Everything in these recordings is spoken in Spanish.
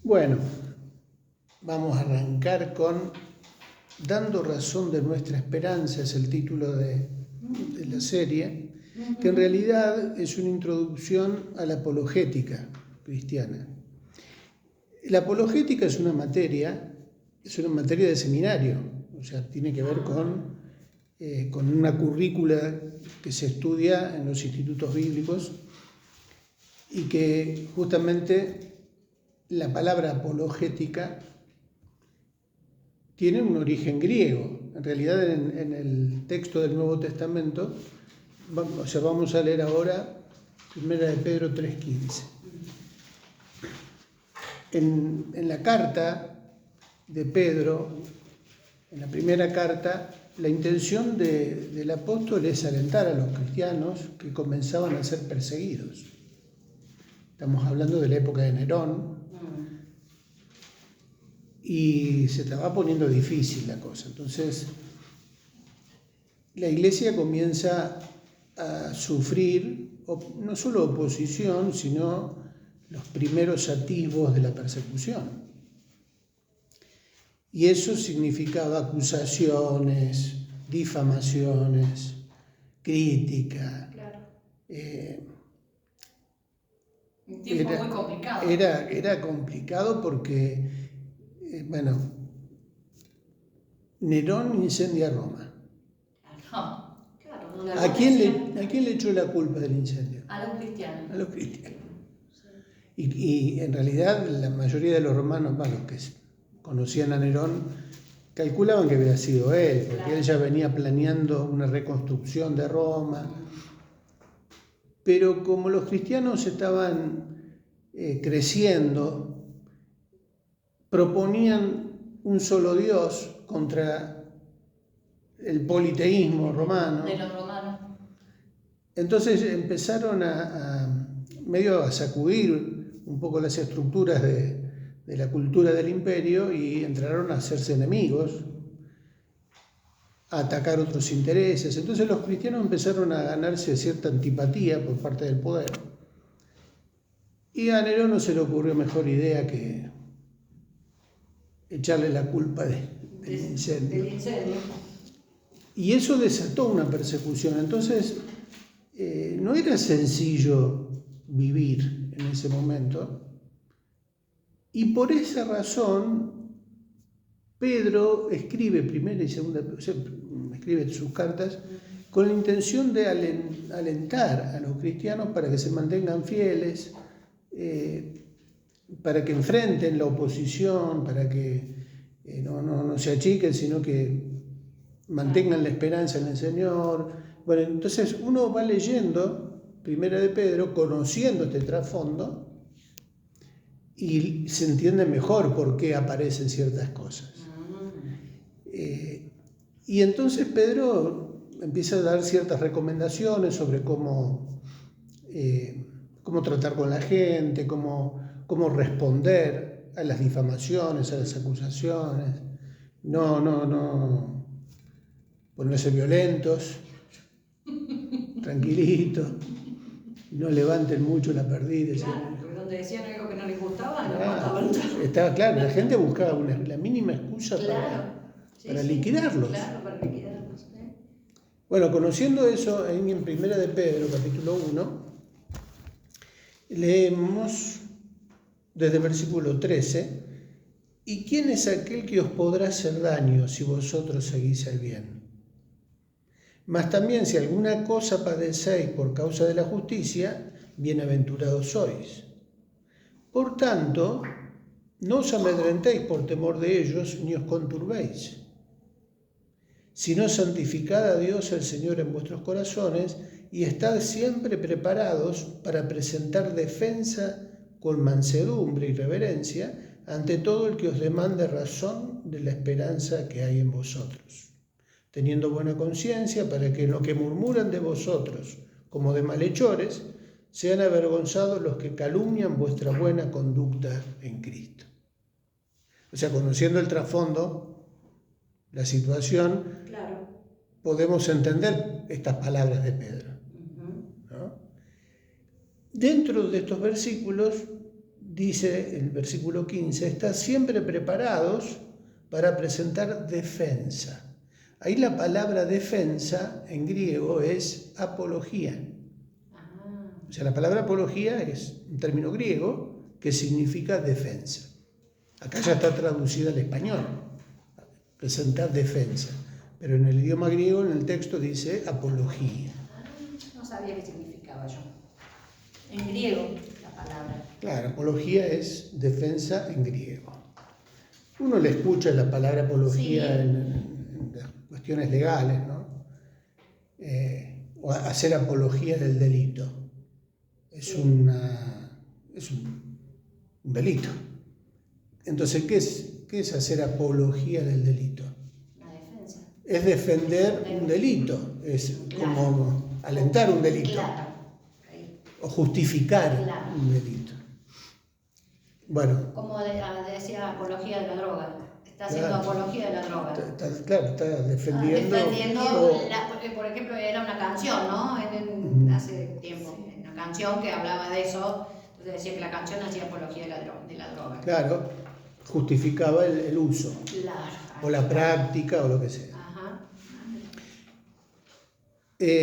Bueno, vamos a arrancar con Dando razón de nuestra esperanza, es el título de la serie, que en realidad es una introducción a la apologética cristiana. La apologética es una materia de seminario, o sea, tiene que ver con una currícula que se estudia en los institutos bíblicos y que justamente la palabra apologética tiene un origen griego. En realidad en el texto del Nuevo Testamento, vamos a leer ahora 1 de Pedro 3:15. En la carta de Pedro, en la primera carta, la intención del apóstol es alentar a los cristianos que comenzaban a ser perseguidos. Estamos hablando de la época de Nerón, y se estaba poniendo difícil la cosa. Entonces, la iglesia comienza a sufrir no solo oposición, sino los primeros atisbos de la persecución. Y eso significaba acusaciones, difamaciones, crítica. Claro. Un tiempo muy complicado. Era complicado porque, Nerón incendia Roma. Claro, ¿A quién le echó la culpa del incendio? A los cristianos. A los cristianos. Y en realidad la mayoría de los romanos, los que conocían a Nerón, calculaban que había sido él, porque Claro. él ya venía planeando una reconstrucción de Roma. Pero como los cristianos estaban creciendo, proponían un solo Dios contra el politeísmo romano. De los romanos. Entonces empezaron medio a sacudir un poco las estructuras de la cultura del imperio y entraron a hacerse enemigos, a atacar otros intereses. Entonces los cristianos empezaron a ganarse cierta antipatía por parte del poder. Y a Nerón no se le ocurrió mejor idea que echarle la culpa del incendio. Y eso desató una persecución. Entonces, no era sencillo vivir en ese momento. Y por esa razón, Pedro escribe primera y segunda, escribe sus cartas con la intención de alentar a los cristianos para que se mantengan fieles, para que enfrenten la oposición, para que no se achiquen, sino que mantengan la esperanza en el Señor. Bueno, entonces uno va leyendo Primera de Pedro, conociendo este trasfondo, y se entiende mejor por qué aparecen ciertas cosas. Y entonces Pedro empieza a dar ciertas recomendaciones sobre cómo tratar con la gente, cómo responder a las difamaciones, a las acusaciones. No ponerse violentos, tranquilitos, no levanten mucho la perdiz. Claro, porque donde decían algo que no les gustaba, no Claro, mataban. estaba claro, la gente buscaba la mínima excusa para liquidarlos. Claro, para liquidarlos. Bueno, conociendo eso, ahí en Primera de Pedro, capítulo 1, leemos desde el versículo 13, ¿y quién es aquel que os podrá hacer daño si vosotros seguís el bien? Mas también si alguna cosa padecéis por causa de la justicia, bienaventurados sois. Por tanto, no os amedrentéis por temor de ellos, ni os conturbéis, sino santificad a Dios el Señor en vuestros corazones y estad siempre preparados para presentar defensa con mansedumbre y reverencia ante todo el que os demande razón de la esperanza que hay en vosotros, teniendo buena conciencia para que en lo que murmuran de vosotros como de malhechores sean avergonzados los que calumnian vuestra buena conducta en Cristo. O sea, conociendo el trasfondo, la situación, claro, podemos entender estas palabras de Pedro, ¿no? Dentro de estos versículos dice el versículo 15, estad siempre preparados para presentar defensa. Ahí la palabra defensa en griego es apología. O sea, la palabra apología es un término griego que significa defensa. Acá ya está traducida al español, presentar defensa. Pero en el idioma griego, en el texto dice apología. No sabía qué significaba yo. En griego, la palabra. Claro, apología es defensa en griego. Uno le escucha la palabra apología en las cuestiones legales, ¿no? O hacer apología del delito. Es un delito. Entonces, ¿qué es hacer apología del delito? La defensa. Es defender un delito, es como alentar un delito. Claro. O justificar un delito. Bueno. Como decía apología de la droga. Está haciendo apología de la droga. Está defendiendo. Por ejemplo, era una canción, ¿no? Hace tiempo. Una canción que hablaba de eso. Entonces decía que la canción hacía apología de la droga. Claro, justificaba el uso. Claro. O la práctica o lo que sea. Ajá.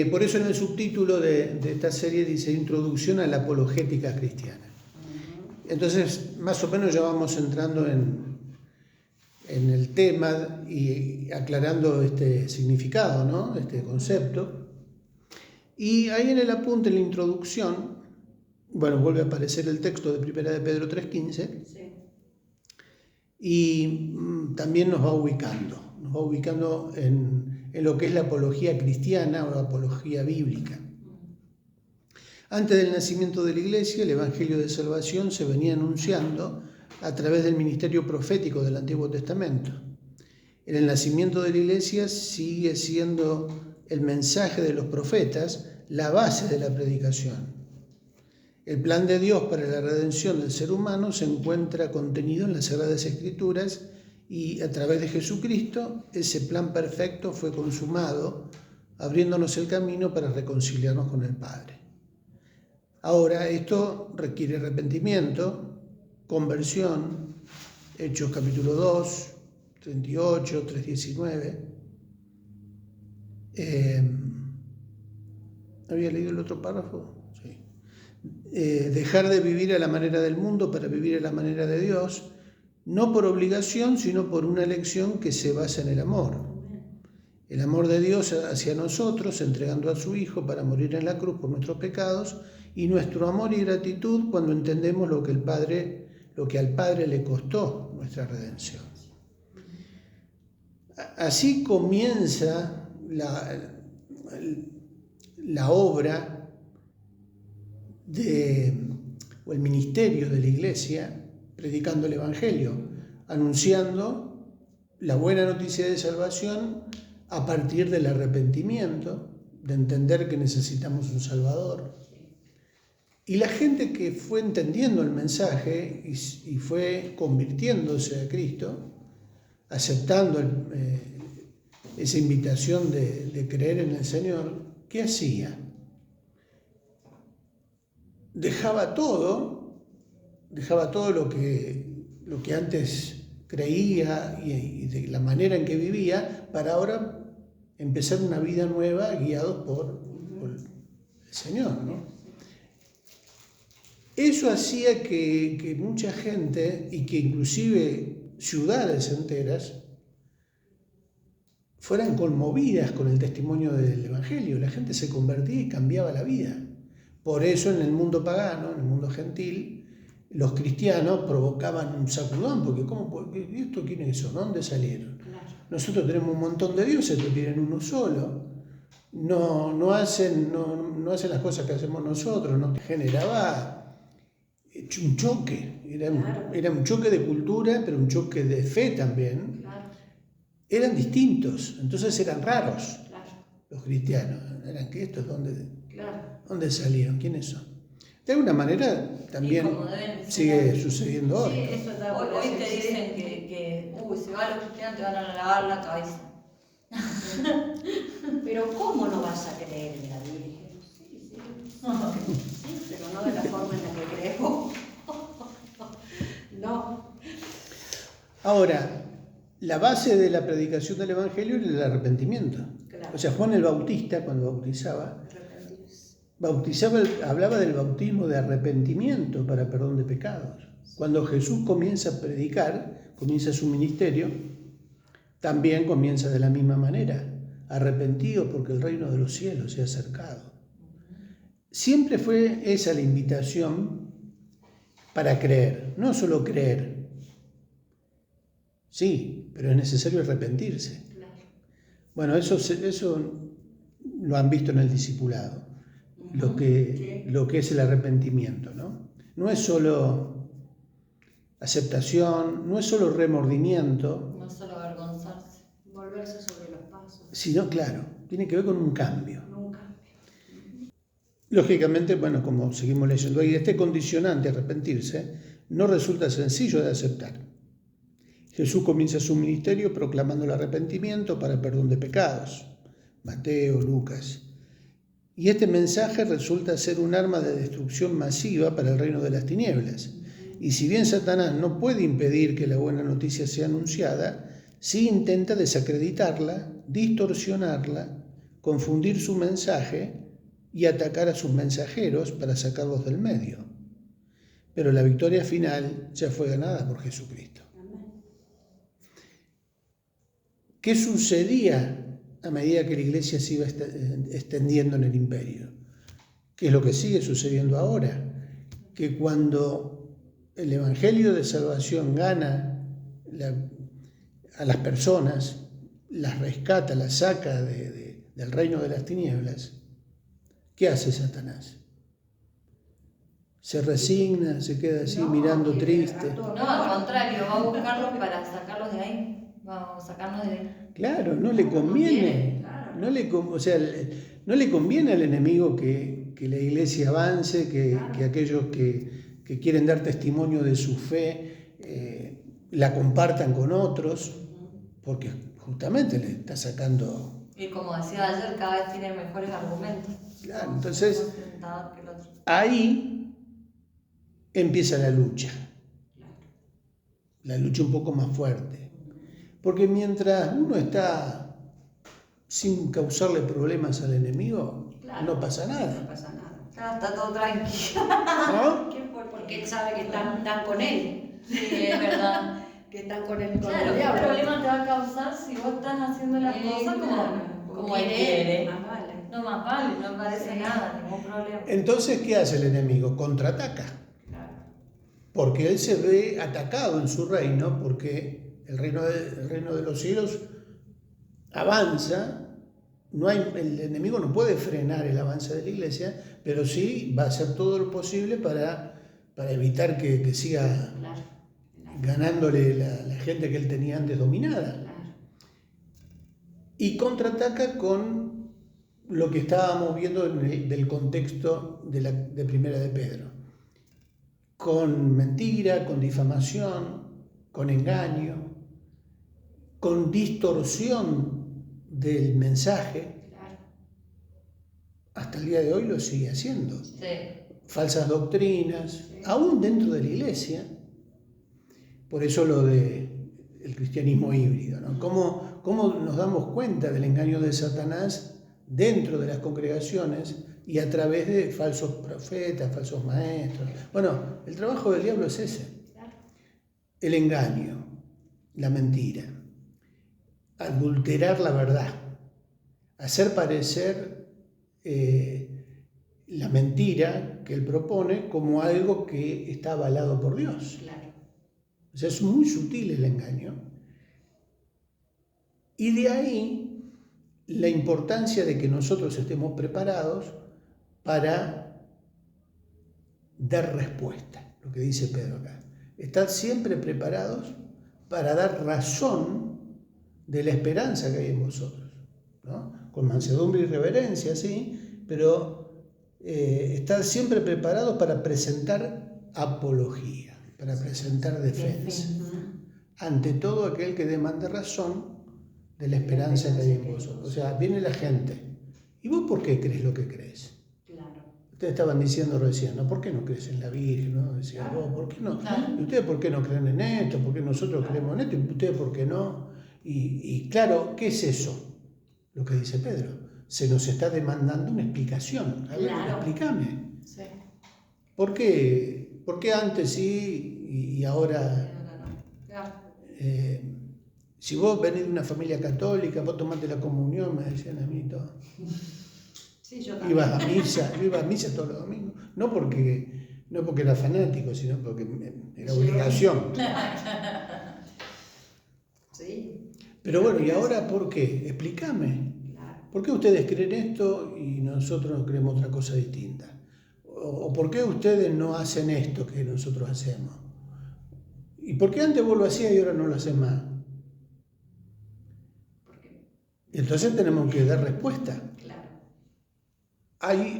Por eso en el subtítulo de esta serie dice Introducción a la apologética cristiana. Entonces, más o menos ya vamos entrando en el tema y aclarando este significado, ¿no? Este concepto. Y ahí en el apunte, en la introducción, bueno, vuelve a aparecer el texto de 1 de Pedro 3:15. Sí. Y también nos va ubicando en lo que es la apología cristiana o la apología bíblica. Antes del nacimiento de la Iglesia, el Evangelio de Salvación se venía anunciando a través del ministerio profético del Antiguo Testamento. En el nacimiento de la Iglesia sigue siendo el mensaje de los profetas la base de la predicación. El plan de Dios para la redención del ser humano se encuentra contenido en las Sagradas Escrituras y a través de Jesucristo ese plan perfecto fue consumado, abriéndonos el camino para reconciliarnos con el Padre. Ahora, esto requiere arrepentimiento, conversión, Hechos capítulo 2, 38, 3:19. ¿Había leído el otro párrafo? Sí. Dejar de vivir a la manera del mundo para vivir a la manera de Dios, no por obligación, sino por una elección que se basa en el amor. El amor de Dios hacia nosotros, entregando a su Hijo para morir en la cruz por nuestros pecados, y nuestro amor y gratitud cuando entendemos lo que al Padre le costó nuestra redención. Así comienza la obra o el ministerio de la Iglesia, predicando el Evangelio, anunciando la buena noticia de salvación a partir del arrepentimiento, de entender que necesitamos un Salvador. Y la gente que fue entendiendo el mensaje y fue convirtiéndose a Cristo, aceptando esa invitación de creer en el Señor, ¿qué hacía? Dejaba todo lo que antes creía y de la manera en que vivía, para ahora empezar una vida nueva guiados por el Señor, ¿no? Eso hacía que mucha gente, y que inclusive ciudades enteras, fueran conmovidas con el testimonio del Evangelio. La gente se convertía y cambiaba la vida. Por eso en el mundo pagano, en el mundo gentil, los cristianos provocaban un sacudón, porque ¿esto quiénes son? ¿Dónde salieron? Claro. Nosotros tenemos un montón de dioses, que tienen uno solo. No hacen las cosas que hacemos nosotros. Nos generaba un choque. Era un choque de cultura, pero un choque de fe también. Claro. Eran distintos, entonces eran raros. Claro. Los cristianos. ¿Eran qué? ¿Estos dónde salieron? ¿Quiénes son? De alguna manera también sigue sucediendo hoy. Sí, eso es hoy te dicen que si vas a los cristianos te van a lavar la cabeza. Pero ¿cómo no vas a creer en la Virgen? Sí, pero no de la forma en la que crees vos. No. Ahora, la base de la predicación del Evangelio era el arrepentimiento. Claro. O sea, Juan el Bautista, cuando bautizaba, hablaba del bautismo de arrepentimiento para perdón de pecados. Cuando Jesús comienza a predicar, comienza su ministerio, también comienza de la misma manera. Arrepentidos porque el reino de los cielos se ha acercado. Siempre fue esa la invitación para creer, no solo creer. Sí, pero es necesario arrepentirse. Bueno, eso lo han visto en el discipulado, lo que es el arrepentimiento, ¿no? No es solo aceptación, no es solo remordimiento. No solo avergonzarse. Volverse sobre los pasos. Sino, claro, tiene que ver con un cambio. Un cambio. Lógicamente, bueno, como seguimos leyendo ahí, este condicionante, arrepentirse, no resulta sencillo de aceptar. Jesús comienza su ministerio proclamando el arrepentimiento para el perdón de pecados. Mateo, Lucas. Y este mensaje resulta ser un arma de destrucción masiva para el reino de las tinieblas. Y si bien Satanás no puede impedir que la buena noticia sea anunciada, sí intenta desacreditarla, distorsionarla, confundir su mensaje y atacar a sus mensajeros para sacarlos del medio. Pero la victoria final ya fue ganada por Jesucristo. ¿Qué sucedía a medida que la iglesia se iba extendiendo en el imperio? ¿Qué es lo que sigue sucediendo ahora? Que cuando el evangelio de salvación gana a las personas, las rescata, las saca del reino de las tinieblas, ¿qué hace Satanás? Se resigna, se queda así mirando triste. No, al contrario, va a buscarlos para sacarlos de ahí. Vamos a sacarnos de ahí. Claro, no le conviene. No le conviene al enemigo que la iglesia avance, que aquellos que quieren dar testimonio de su fe la compartan con otros, porque justamente le está sacando. Y como decía ayer, cada vez tiene mejores argumentos. Claro, entonces ahí empieza la lucha un poco más fuerte. Porque mientras uno está sin causarle problemas al enemigo, no pasa nada. No pasa nada. Está todo tranquilo. ¿No? Porque él sabe que están con él. Sí, es verdad. Que están con él. Claro, ¿qué problema te va a causar si vos estás haciendo las cosas como él quiere? Más vale. No, más vale, no parece nada, ningún problema. Entonces, ¿qué hace el enemigo? Contraataca. Claro. Porque él se ve atacado en su reino, porque el reino de los cielos avanza. El enemigo no puede frenar el avance de la iglesia, pero sí va a hacer todo lo posible para evitar que siga ganándole la gente que él tenía antes dominada. Claro. Y contraataca con lo que estábamos viendo del contexto de Primera de Pedro. Con mentira, con difamación, con engaño, con distorsión del mensaje. Claro. Hasta el día de hoy lo sigue haciendo. Sí. Falsas doctrinas, aún dentro de la iglesia. Por eso lo de el cristianismo híbrido, ¿no? ¿Cómo nos damos cuenta del engaño de Satanás dentro de las congregaciones y a través de falsos profetas, falsos maestros? Bueno, el trabajo del diablo es ese. El engaño, la mentira, adulterar la verdad, hacer parecer la mentira que él propone como algo que está avalado por Dios. Claro. O sea, es muy sutil el engaño. Y de ahí la importancia de que nosotros estemos preparados para dar respuesta, lo que dice Pedro acá. Estad siempre preparados para dar razón de la esperanza que hay en vosotros, ¿no? Con mansedumbre y reverencia, sí, pero estad siempre preparados para presentar apología, para presentar defensa. Ante todo aquel que demande razón de la esperanza que hay en vosotros. O sea, viene la gente. ¿Y vos por qué crees lo que crees? Claro. Ustedes estaban diciendo recién, ¿no? ¿Por qué no crees en la Virgen? ¿No? Decía vos, ¿por qué no? ¿Y ustedes por qué no creen en esto? ¿Por qué nosotros creemos en esto? ¿Y ustedes por qué no? Y claro, ¿qué es eso? Lo que dice Pedro. Se nos está demandando una explicación. A ver, explícame. Sí. ¿Por qué antes sí y ahora? Claro. Si vos venís de una familia católica, vos tomaste la comunión, me decían a mí todo. Sí, yo también. Yo iba a misa todos los domingos. No porque era fanático, sino porque era obligación. Sí. Pero bueno, ¿y ahora por qué? Explícame. Claro. ¿Por qué ustedes creen esto y nosotros no creemos otra cosa distinta? ¿O por qué ustedes no hacen esto que nosotros hacemos? ¿Y por qué antes vos lo hacías y ahora no lo haces más? Y entonces tenemos que dar respuesta. Claro.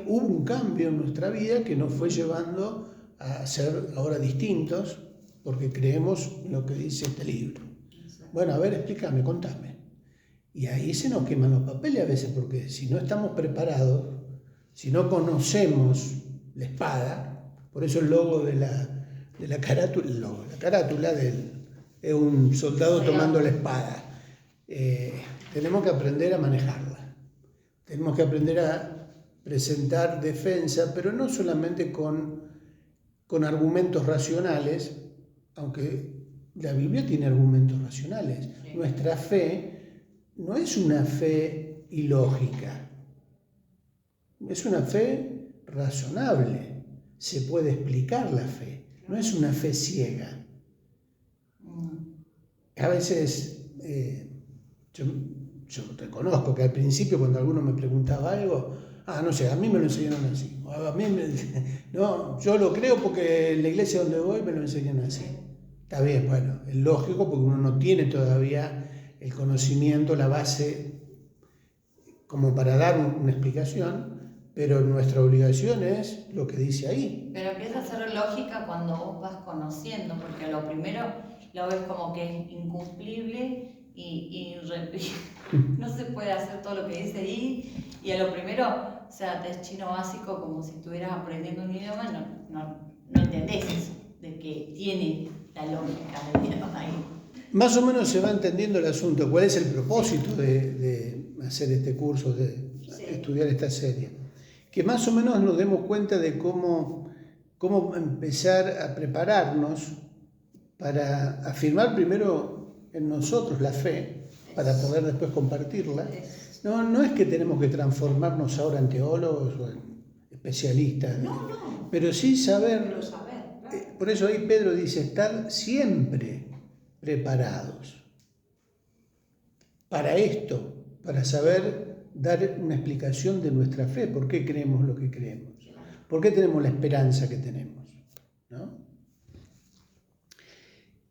Hubo un cambio en nuestra vida que nos fue llevando a ser ahora distintos porque creemos en lo que dice este libro. Bueno, a ver, explícame, contame. Y ahí se nos queman los papeles a veces porque si no estamos preparados, si no conocemos la espada, por eso el logo de la carátula es un soldado tomando la espada. Tenemos que aprender a manejarla. Tenemos que aprender a presentar defensa, pero no solamente con argumentos racionales, aunque la Biblia tiene argumentos racionales. Sí. Nuestra fe no es una fe ilógica, es una fe razonable. Se puede explicar la fe, no es una fe ciega. A veces yo reconozco que al principio cuando alguno me preguntaba algo, no sé, a mí me lo enseñaron así. No, yo lo creo porque en la iglesia donde voy me lo enseñan así. Está bien, bueno, es lógico porque uno no tiene todavía el conocimiento, la base como para dar una explicación, pero nuestra obligación es lo que dice ahí. Pero empieza a ser lógica cuando vos vas conociendo, porque lo primero lo ves como que es incumplible y no se puede hacer todo lo que dice ahí, y a lo primero, o sea, te es chino básico como si estuvieras aprendiendo un idioma, no entendés eso, de que tiene la lógica del idioma ahí. Más o menos se va entendiendo el asunto, cuál es el propósito de hacer este curso, de estudiar esta serie. Que más o menos nos demos cuenta de cómo empezar a prepararnos para afirmar primero en nosotros la fe, para poder después compartirla. No es que tenemos que transformarnos ahora en teólogos o en especialistas, pero sí saber. Por eso ahí Pedro dice, estar siempre preparados para esto, para saber dar una explicación de nuestra fe, por qué creemos lo que creemos, por qué tenemos la esperanza que tenemos, ¿no?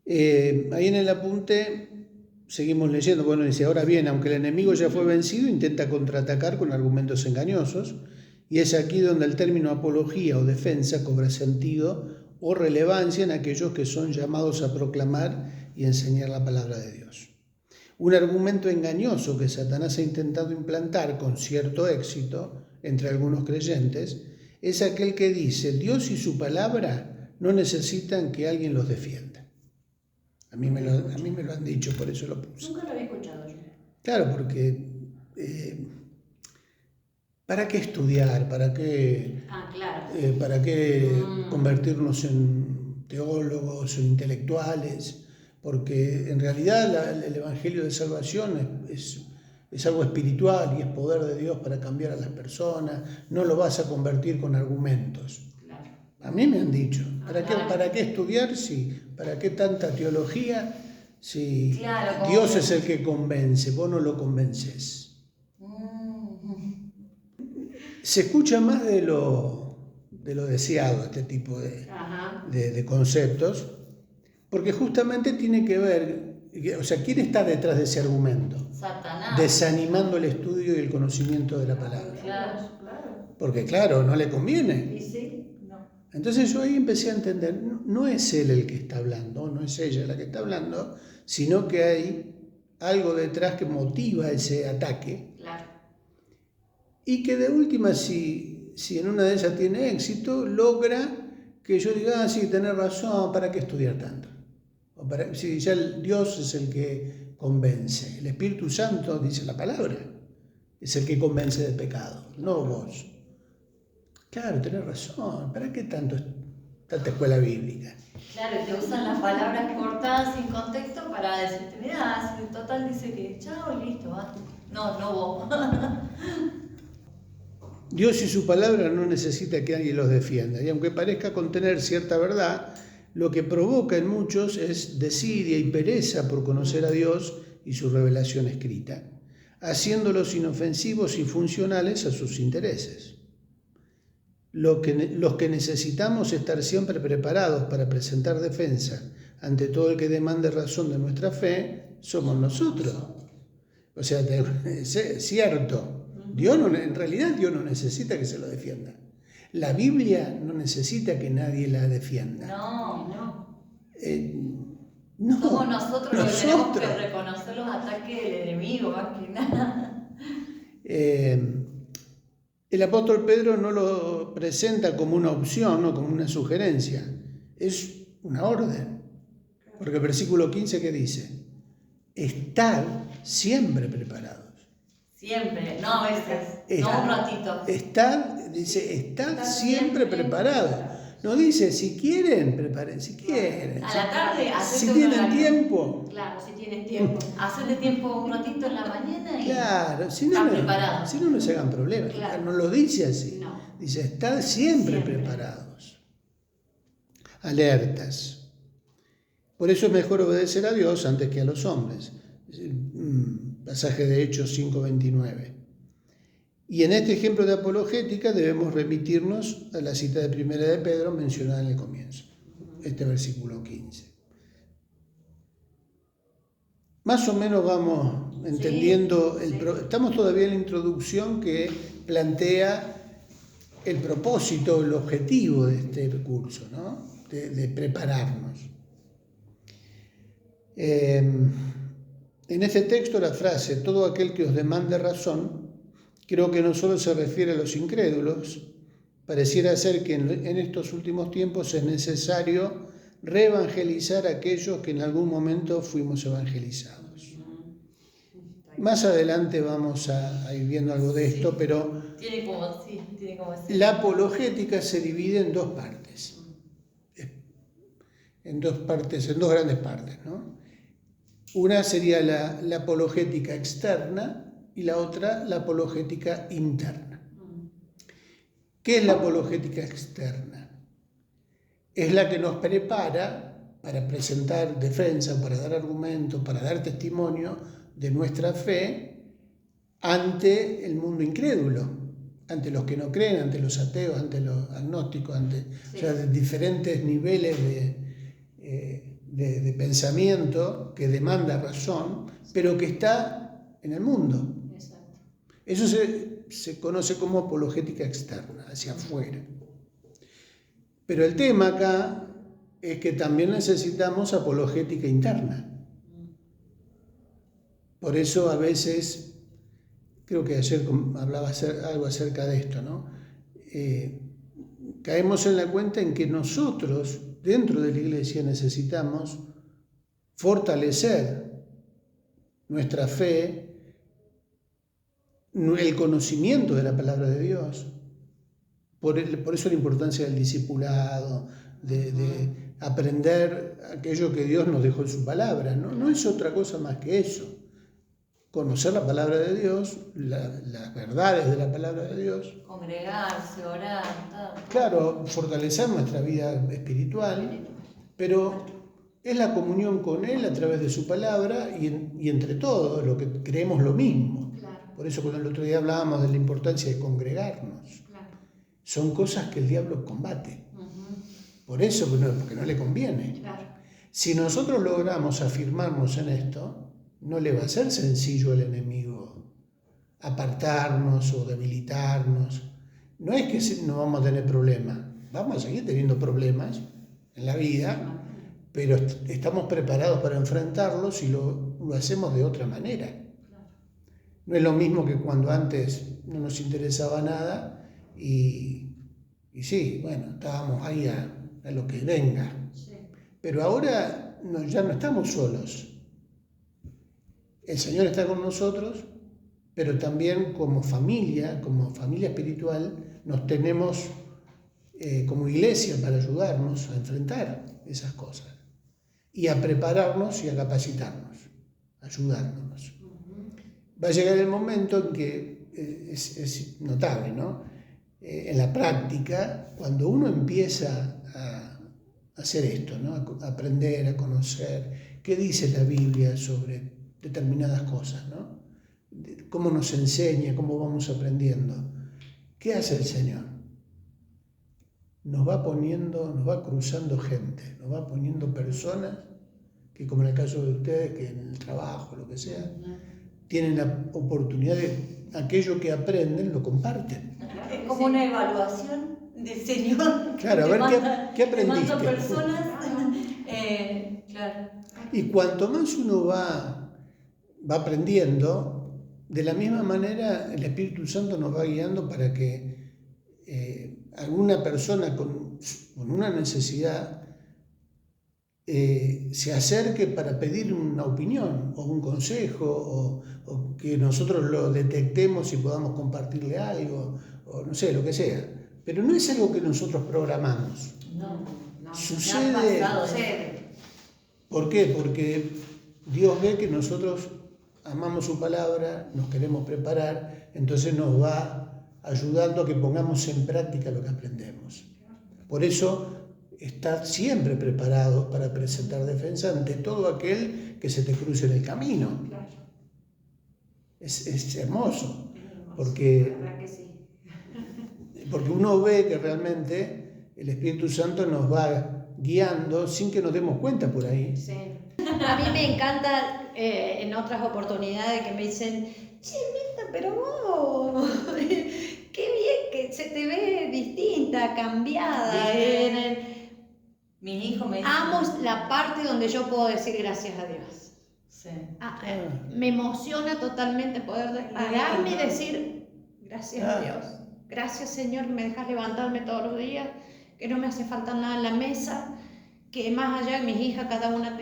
Ahí en el apunte seguimos leyendo, bueno, dice, ahora bien, aunque el enemigo ya fue vencido, intenta contraatacar con argumentos engañosos, y es aquí donde el término apología o defensa cobra sentido o relevancia en aquellos que son llamados a proclamar y enseñar la palabra de Dios. Un argumento engañoso que Satanás ha intentado implantar con cierto éxito entre algunos creyentes es aquel que dice, Dios y su palabra no necesitan que alguien los defienda. A mí me lo han dicho, por eso lo puse. Nunca lo había escuchado yo. Claro, porque ¿para qué estudiar? ¿Para qué, ¿para qué convertirnos en teólogos o intelectuales? Porque en realidad el Evangelio de Salvación es algo espiritual y es poder de Dios para cambiar a las personas. No lo vas a convertir con argumentos. A mí me han dicho, ¿para qué estudiar? Sí. ¿Para qué tanta teología? Sí. Claro, Dios es el que convence, vos no lo convences. Se escucha más de lo deseado este tipo de conceptos, porque justamente tiene que ver, o sea, ¿quién está detrás de ese argumento? Satanás. Desanimando el estudio y el conocimiento de la palabra. Claro. Porque claro, no le conviene. ¿Y sí? Entonces yo ahí empecé a entender, no es él el que está hablando, no es ella la que está hablando, sino que hay algo detrás que motiva ese ataque. Claro. Y que de última, si si en una de ellas tiene éxito, logra que yo diga, sí, tenés razón, ¿para qué estudiar tanto? Si ya Dios es el que convence. El Espíritu Santo, dice la palabra, es el que convence del pecado, no vos. Claro, tenés razón, ¿para qué tanta escuela bíblica? Claro, te usan las palabras cortadas sin contexto para decirte, mirá, si en total dice que chao, listo, va. No vos. Dios y su palabra no necesita que alguien los defienda, y aunque parezca contener cierta verdad, lo que provoca en muchos es desidia y pereza por conocer a Dios y su revelación escrita, haciéndolos inofensivos y funcionales a sus intereses. Los que necesitamos estar siempre preparados para presentar defensa ante todo el que demande razón de nuestra fe, somos nosotros. O sea, es cierto, en realidad Dios no necesita que se lo defienda. La Biblia no necesita que nadie la defienda. No. Somos nosotros los que tenemos que reconocer los ataques del enemigo, más que nada. El apóstol Pedro no lo presenta como una opción o como una sugerencia, es una orden. Porque el versículo 15, ¿qué dice? Estad siempre preparados. Siempre, no a veces, no un ratito. Estad siempre preparados. No dice, si quieren, preparen, si quieren. A la tarde, si tienen tiempo. Claro, si tienen tiempo. Hacerle tiempo un ratito en la mañana y claro, si no se hagan problemas. Claro. No lo dice así. No. Dice, estad siempre preparados. Alertas. Por eso es mejor obedecer a Dios antes que a los hombres. Pasaje de Hechos 5:29. Y en este ejemplo de apologética debemos remitirnos a la cita de Primera de Pedro mencionada en el comienzo, este versículo 15. Más o menos vamos entendiendo, estamos todavía en la introducción que plantea el propósito, el objetivo de este curso, ¿no? de prepararnos. En este texto la frase, todo aquel que os demande razón, creo que no solo se refiere a los incrédulos, pareciera ser que en estos últimos tiempos es necesario reevangelizar a aquellos que en algún momento fuimos evangelizados. Más adelante vamos a ir viendo algo de esto, pero la apologética se divide en dos partes, en dos grandes partes, ¿no? Una sería la apologética externa y la otra la apologética interna. ¿Qué es la apologética externa? Es la que nos prepara para presentar defensa, para dar argumentos, para dar testimonio de nuestra fe ante el mundo incrédulo, ante los que no creen, ante los ateos, ante los agnósticos, o sea, de diferentes niveles de pensamiento que demanda razón, pero que está en el mundo. Exacto. Eso se conoce como apologética externa, hacia afuera. Pero el tema acá es que también necesitamos apologética interna. Por eso a veces, creo que ayer hablaba algo acerca de esto, ¿no? Caemos en la cuenta en que nosotros, dentro de la iglesia, necesitamos fortalecer nuestra fe, el conocimiento de la palabra de Dios. Por eso la importancia del discipulado, de aprender aquello que Dios nos dejó en su palabra. No es otra cosa más que eso. Conocer la palabra de Dios, las verdades de la palabra de Dios. Congregarse, orar. Claro, fortalecer nuestra vida espiritual, pero es la comunión con Él a través de su palabra y entre todos, lo que creemos lo mismo. Claro. Por eso cuando el otro día hablábamos de la importancia de congregarnos. Claro. Son cosas que el diablo combate. Por eso, porque no le conviene. Claro. Si nosotros logramos afirmarnos en esto, no le va a ser sencillo al enemigo apartarnos o debilitarnos. No es que no vamos a tener problemas, vamos a seguir teniendo problemas en la vida, pero estamos preparados para enfrentarlos y lo hacemos de otra manera. No es lo mismo que cuando antes no nos interesaba nada Y sí, bueno, estábamos ahí a lo que venga. Sí. Pero ahora ya no estamos solos. El Señor está con nosotros, pero también como familia espiritual, nos tenemos como iglesia para ayudarnos a enfrentar esas cosas y a prepararnos y a capacitarnos, ayudándonos. Va a llegar el momento en que es notable, ¿no? En la práctica, cuando uno empieza a hacer esto, ¿no? A aprender, a conocer qué dice la Biblia sobre determinadas cosas, ¿no? Cómo nos enseña, cómo vamos aprendiendo. ¿Qué hace el Señor? Nos va cruzando gente, nos va poniendo personas que, como en el caso de ustedes, que en el trabajo, lo que sea, tienen la oportunidad de aquello que aprenden, lo comparten. Es como una evaluación del Señor. Claro, a ver qué aprendiste. Te mando personas. Claro. Y cuanto más uno va aprendiendo, de la misma manera el Espíritu Santo nos va guiando para que alguna persona con una necesidad se acerque para pedir una opinión o un consejo o que nosotros lo detectemos y podamos compartirle algo o no sé, lo que sea. Pero no es algo que nosotros programamos. No. Sucede. ¿Por qué? Porque Dios ve que nosotros amamos su palabra, nos queremos preparar, entonces nos va ayudando a que pongamos en práctica lo que aprendemos. Por eso, estar siempre preparados para presentar defensa ante todo aquel que se te cruce en el camino. Claro. Es hermoso, porque La verdad que sí. porque uno ve que realmente el Espíritu Santo nos va guiando sin que nos demos cuenta por ahí. Sí. A mí me encanta en otras oportunidades que me dicen, che, Mirta, pero vos, qué bien que se te ve distinta, cambiada. Mi hijo me dice. Amo la parte donde yo puedo decir gracias a Dios. Sí. Me emociona totalmente poder pararme y decir gracias a Dios. Gracias, Señor, que me dejas levantarme todos los días, que no me hace falta nada en la mesa, que más allá de mis hijas, cada una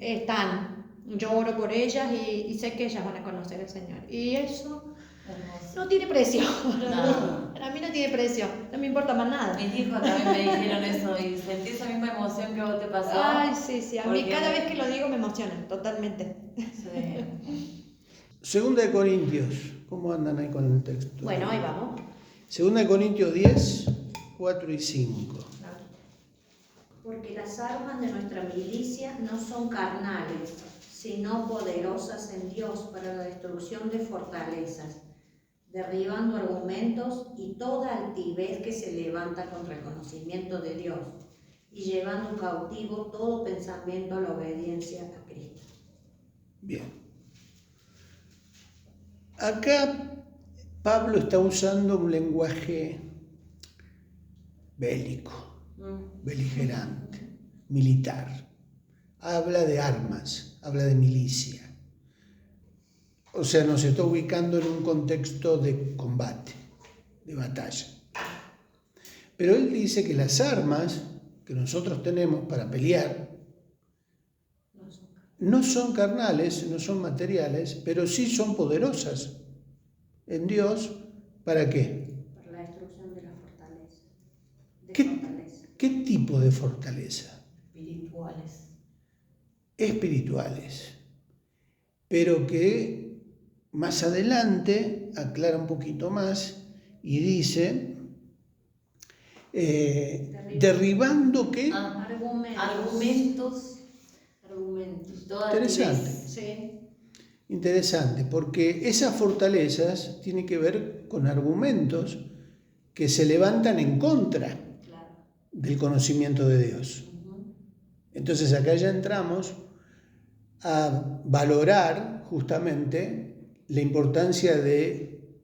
están. Yo oro por ellas y sé que ellas van a conocer al Señor. Y eso no tiene precio. No. Para mí no tiene precio. No me importa más nada. Mis hijos también me dijeron eso y sentí esa misma emoción que vos te pasó. Ay, sí. A mí Porque... cada vez que lo digo me emociona, totalmente. Sí. Segunda de Corintios, ¿cómo andan ahí con el texto? Bueno, ahí vamos. Segunda de Corintios 10, 4 y 5. Porque las armas de nuestra milicia no son carnales, sino poderosas en Dios para la destrucción de fortalezas, derribando argumentos y toda altivez que se levanta contra el conocimiento de Dios, y llevando cautivo todo pensamiento a la obediencia a Cristo. Bien. Acá Pablo está usando un lenguaje bélico, beligerante, militar. Habla de armas, habla de milicia. O sea, nos está ubicando en un contexto de combate, de batalla. Pero él dice que las armas que nosotros tenemos para pelear no son carnales, no son materiales, pero sí son poderosas en Dios. ¿Para qué? Para la destrucción de la fortaleza. ¿Qué tipo de fortaleza? Espirituales. Pero que más adelante aclara un poquito más y dice, derribando ¿qué? Argumentos. Interesante. Sí. Interesante, porque esas fortalezas tienen que ver con argumentos que se levantan en contra del conocimiento de Dios. Entonces acá ya entramos a valorar justamente la importancia de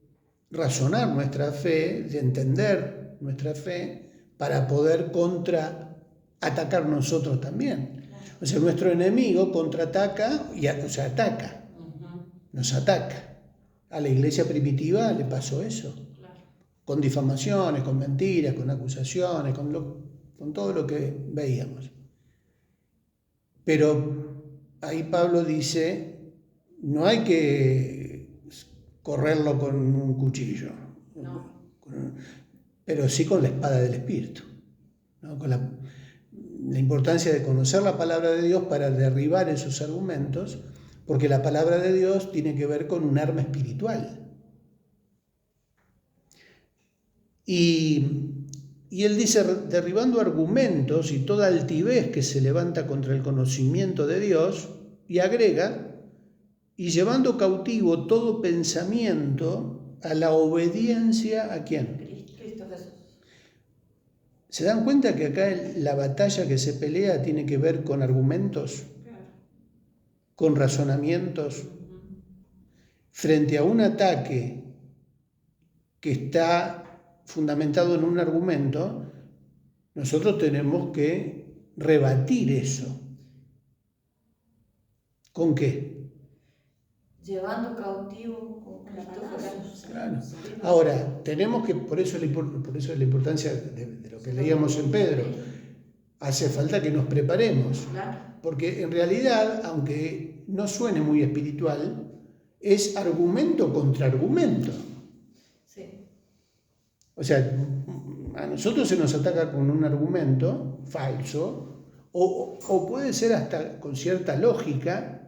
razonar nuestra fe, de entender nuestra fe, para poder contraatacar nosotros también. O sea, nuestro enemigo contraataca, nos ataca. A la iglesia primitiva le pasó eso. con difamaciones, con mentiras, con acusaciones, con todo lo que veíamos. Pero ahí Pablo dice, no hay que correrlo con un cuchillo, No. pero sí con la espada del Espíritu, ¿no? Con la importancia de conocer la palabra de Dios para derribar esos argumentos, porque la palabra de Dios tiene que ver con un arma espiritual. Y él dice, derribando argumentos y toda altivez que se levanta contra el conocimiento de Dios, y agrega, y llevando cautivo todo pensamiento a la obediencia ¿a quién? Cristo Jesús. ¿Se dan cuenta que acá la batalla que se pelea tiene que ver con argumentos, con razonamientos, frente a un ataque que está fundamentado en un argumento? Nosotros tenemos que rebatir eso. ¿Con qué? Llevando cautivo con Cristo Jesús. Claro. Ahora, tenemos que, por eso es la importancia de lo que leíamos en Pedro, hace falta que nos preparemos, porque en realidad, aunque no suene muy espiritual, es argumento contra argumento. Sí. O sea, a nosotros se nos ataca con un argumento falso, o puede ser hasta con cierta lógica,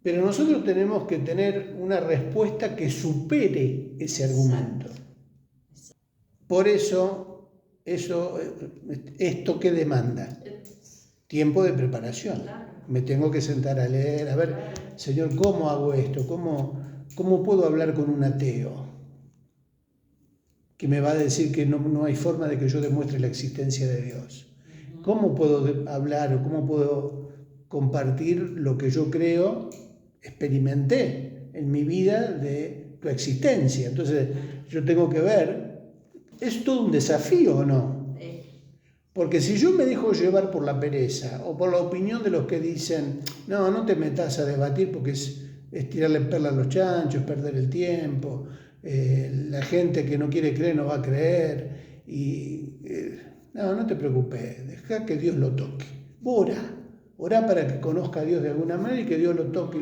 pero nosotros tenemos que tener una respuesta que supere ese argumento. Por eso, ¿esto qué demanda? Tiempo de preparación. Me tengo que sentar a leer, a ver, Señor, ¿cómo hago esto? ¿Cómo puedo hablar con un ateo que me va a decir que no hay forma de que yo demuestre la existencia de Dios? ¿Cómo puedo hablar o cómo puedo compartir lo que yo creo, experimenté en mi vida de tu existencia? Entonces yo tengo que ver, ¿es todo un desafío o no? Porque si yo me dejo llevar por la pereza o por la opinión de los que dicen, no te metas a debatir porque es tirarle perla a los chanchos, perder el tiempo, la gente que no quiere creer no va a creer, no te preocupes, deja que Dios lo toque. Orá para que conozca a Dios de alguna manera y que Dios lo toque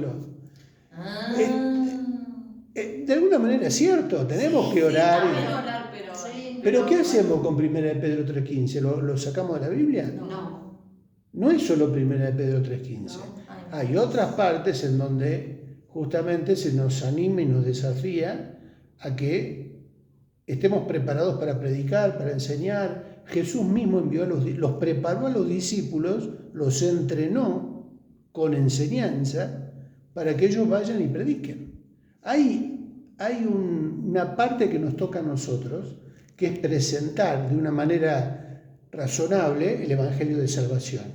de alguna manera es cierto, tenemos que orar. Pero ¿qué hacemos con 1 Pedro 3.15? ¿Lo sacamos de la Biblia? No es solo 1 Pedro 3.15. Hay otras partes en donde justamente se nos anima y nos desafía a que estemos preparados para predicar, para enseñar. Jesús mismo los preparó a los discípulos, los entrenó con enseñanza para que ellos vayan y prediquen. Hay una parte que nos toca a nosotros, que es presentar de una manera razonable el Evangelio de Salvación.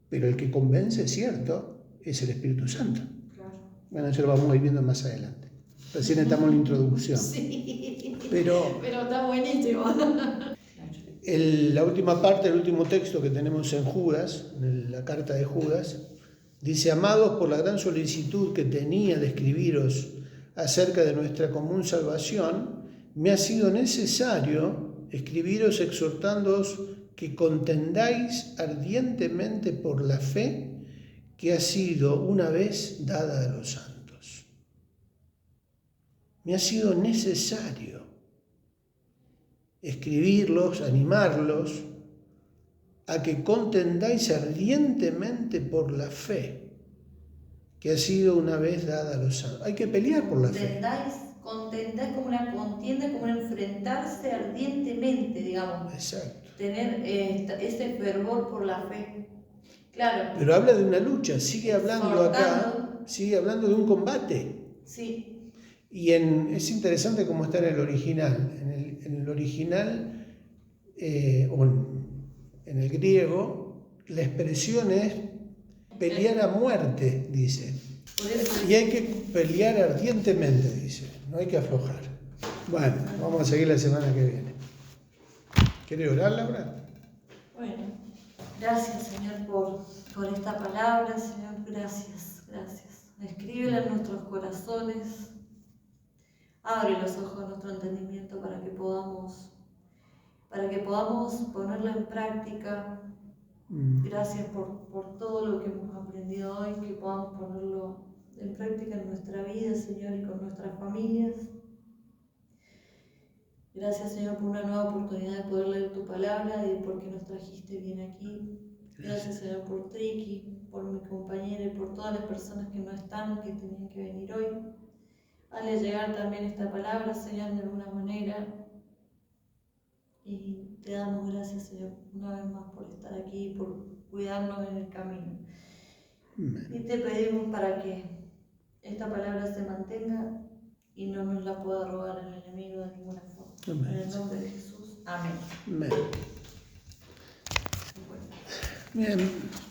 Pero el que convence, es cierto, es el Espíritu Santo. Claro. Bueno, eso lo vamos a ir viendo más adelante. Recién estamos en la introducción. Sí, pero está buenísimo. La última parte, el último texto que tenemos en Judas, en la carta de Judas, dice: amados, por la gran solicitud que tenía de escribiros acerca de nuestra común salvación, me ha sido necesario escribiros exhortándoos que contendáis ardientemente por la fe que ha sido una vez dada a los santos. Me ha sido necesario escribirlos, animarlos a que contendáis ardientemente por la fe que ha sido una vez dada a los santos. Hay que pelear por la fe. Contender como una contienda, como un enfrentarse ardientemente, digamos. Exacto. Tener ese fervor por la fe. Claro. Pero habla de una lucha, sigue hablando acá, sigue hablando de un combate. Sí. Y es interesante cómo está en el original. En el original, o en el griego, la expresión es pelear a muerte, dice. Y hay que pelear ardientemente, dice. No hay que aflojar. Bueno, vamos a seguir la semana que viene. ¿Quieres orar, Laura? Bueno, gracias, Señor, por esta palabra, Señor. Gracias. Escríbela en nuestros corazones. Abre los ojos de nuestro entendimiento para que podamos ponerlo en práctica. Gracias por todo lo que hemos aprendido hoy, que podamos ponerlo en práctica en nuestra vida, Señor, y con nuestras familias. Gracias, Señor, por una nueva oportunidad de poder leer tu palabra y porque nos trajiste bien aquí. Gracias, Señor, por Triki, por mi compañera y por todas las personas que no están, que tenían que venir hoy. Hazle llegar también esta palabra, Señor, de alguna manera. Y te damos gracias, Señor, una vez más por estar aquí y por cuidarnos en el camino. Y te pedimos para que esta palabra se mantenga y no nos la pueda robar el enemigo de ninguna forma. Amén. En el nombre de Jesús. Amén. Amén. Bueno. Bien.